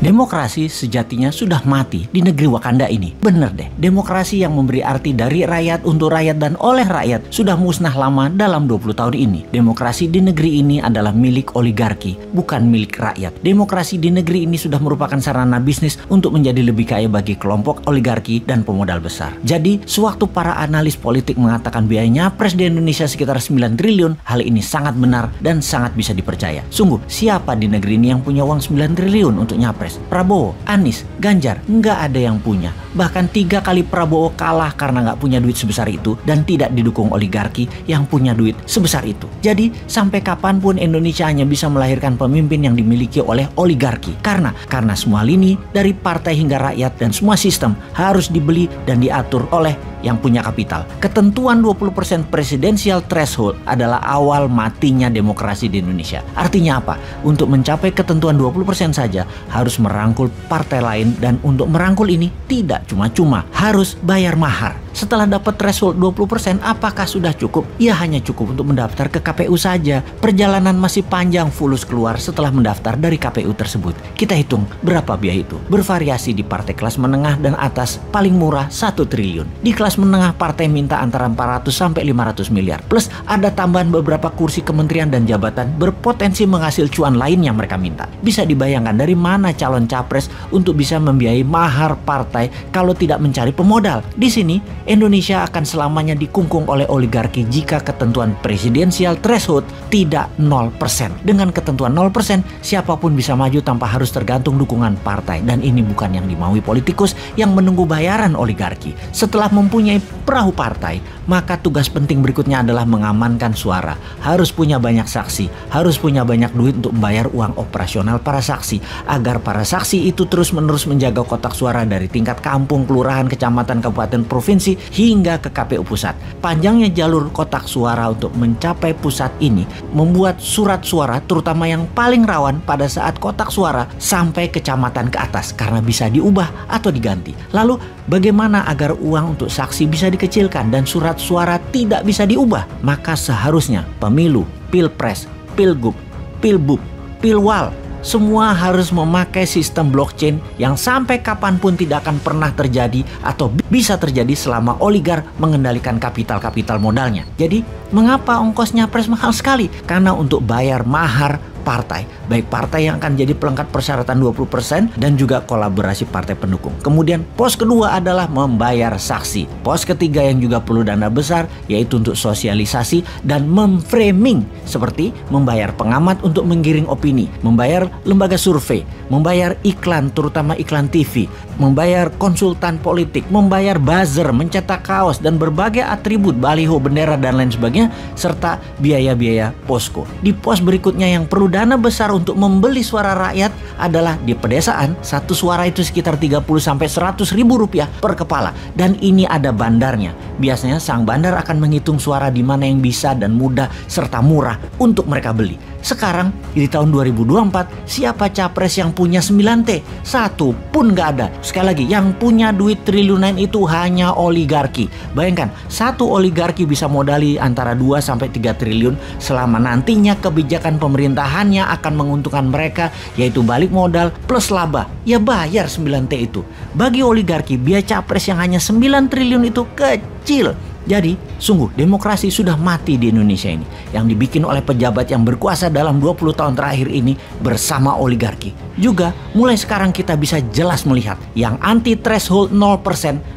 Demokrasi sejatinya sudah mati di negeri Wakanda ini. Bener deh, demokrasi yang memberi arti dari rakyat untuk rakyat dan oleh rakyat sudah musnah lama dalam 20 tahun ini. Demokrasi di negeri ini adalah milik oligarki, bukan milik rakyat. Demokrasi di negeri ini sudah merupakan sarana bisnis untuk menjadi lebih kaya bagi kelompok oligarki dan pemodal besar. Jadi, sewaktu para analis politik mengatakan biaya nyapres di Indonesia sekitar 9 triliun, hal ini sangat benar dan sangat bisa dipercaya. Sungguh, siapa di negeri ini yang punya uang 9 triliun untuk nyapres? Prabowo, Anies, Ganjar, nggak ada yang punya. Bahkan 3 kali Prabowo kalah karena nggak punya duit sebesar itu dan tidak didukung oligarki yang punya duit sebesar itu. Jadi sampai kapanpun Indonesia hanya bisa melahirkan pemimpin yang dimiliki oleh oligarki. Karena semua lini dari partai hingga rakyat dan semua sistem harus dibeli dan diatur oleh yang punya kapital. Ketentuan 20% presidensial threshold adalah awal matinya demokrasi di Indonesia. Artinya apa? Untuk mencapai ketentuan 20% saja harus merangkul partai lain, dan untuk merangkul ini tidak cuma-cuma, harus bayar mahar. Setelah dapat threshold 20%, apakah sudah cukup? Ya hanya cukup untuk mendaftar ke KPU saja. Perjalanan masih panjang fulus keluar setelah mendaftar dari KPU tersebut. Kita hitung berapa biaya itu. Bervariasi di partai kelas menengah dan atas, paling murah 1 triliun. Di kelas menengah partai minta antara 400 sampai 500 miliar. Plus ada tambahan beberapa kursi kementerian dan jabatan berpotensi menghasil cuan lain yang mereka minta. Bisa dibayangkan dari mana calon capres untuk bisa membiayai mahar partai kalau tidak mencari pemodal. Di sini Indonesia akan selamanya dikungkung oleh oligarki jika ketentuan presidensial threshold tidak 0%. Dengan ketentuan 0%, siapapun bisa maju tanpa harus tergantung dukungan partai. Dan ini bukan yang dimaui politikus yang menunggu bayaran oligarki. Setelah mempunyai perahu partai, maka tugas penting berikutnya adalah mengamankan suara. Harus punya banyak saksi, harus punya banyak duit untuk membayar uang operasional para saksi, agar para saksi itu terus-menerus menjaga kotak suara dari tingkat kampung, kelurahan, kecamatan, kabupaten, provinsi, hingga ke KPU pusat. Panjangnya jalur kotak suara untuk mencapai pusat ini membuat surat suara, terutama yang paling rawan pada saat kotak suara, sampai kecamatan ke atas karena bisa diubah atau diganti. Lalu bagaimana agar uang untuk saksi bisa dikecilkan dan surat suara tidak bisa diubah? Maka seharusnya pemilu, pilpres, pilgub, pilbub, pilwal, semua harus memakai sistem blockchain yang sampai kapanpun tidak akan pernah terjadi atau bisa terjadi selama oligar mengendalikan kapital-kapital modalnya. Jadi, mengapa ongkosnya nyapres mahal sekali? Karena untuk bayar mahar partai, baik partai yang akan jadi pelengkap persyaratan 20% dan juga kolaborasi partai pendukung. Kemudian pos kedua adalah membayar saksi. Pos ketiga yang juga perlu dana besar yaitu untuk sosialisasi dan memframing, seperti membayar pengamat untuk menggiring opini, membayar lembaga survei, membayar iklan terutama iklan TV, membayar konsultan politik, membayar buzzer, mencetak kaos dan berbagai atribut baliho, bendera dan lain sebagainya, serta biaya-biaya posko. Di pos berikutnya yang perlu dana besar untuk membeli suara rakyat adalah di pedesaan. Satu suara itu sekitar 30 sampai 100 ribu rupiah per kepala, dan ini ada bandarnya. Biasanya sang bandar akan menghitung suara di mana yang bisa dan mudah serta murah untuk mereka beli. Sekarang di tahun 2024, siapa capres yang punya 9T? Satu pun nggak ada. Sekali lagi, yang punya duit triliunan itu hanya oligarki. Bayangkan, satu oligarki bisa modali antara 2 sampai 3 triliun selama nantinya kebijakan pemerintahannya akan menguntungkan mereka, yaitu balik modal plus laba. Ya bayar 9T itu. Bagi oligarki, biaya capres yang hanya 9 triliun itu kecil. Jadi, sungguh demokrasi sudah mati di Indonesia ini, yang dibikin oleh pejabat yang berkuasa dalam 20 tahun terakhir ini bersama oligarki. Juga, mulai sekarang kita bisa jelas melihat yang anti threshold 0%,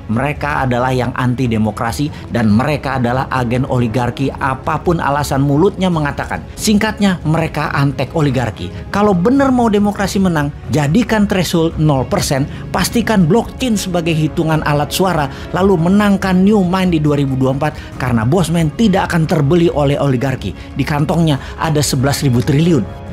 mereka adalah yang anti demokrasi dan mereka adalah agen oligarki apapun alasan mulutnya mengatakan. Singkatnya, mereka antek oligarki. Kalau benar mau demokrasi menang, jadikan threshold 0%, pastikan blockchain sebagai hitungan alat suara, lalu menangkan New Mind di 2024 karena Bosman tidak akan terbeli oleh oligarki. Di kantongnya ada 11.000 triliun.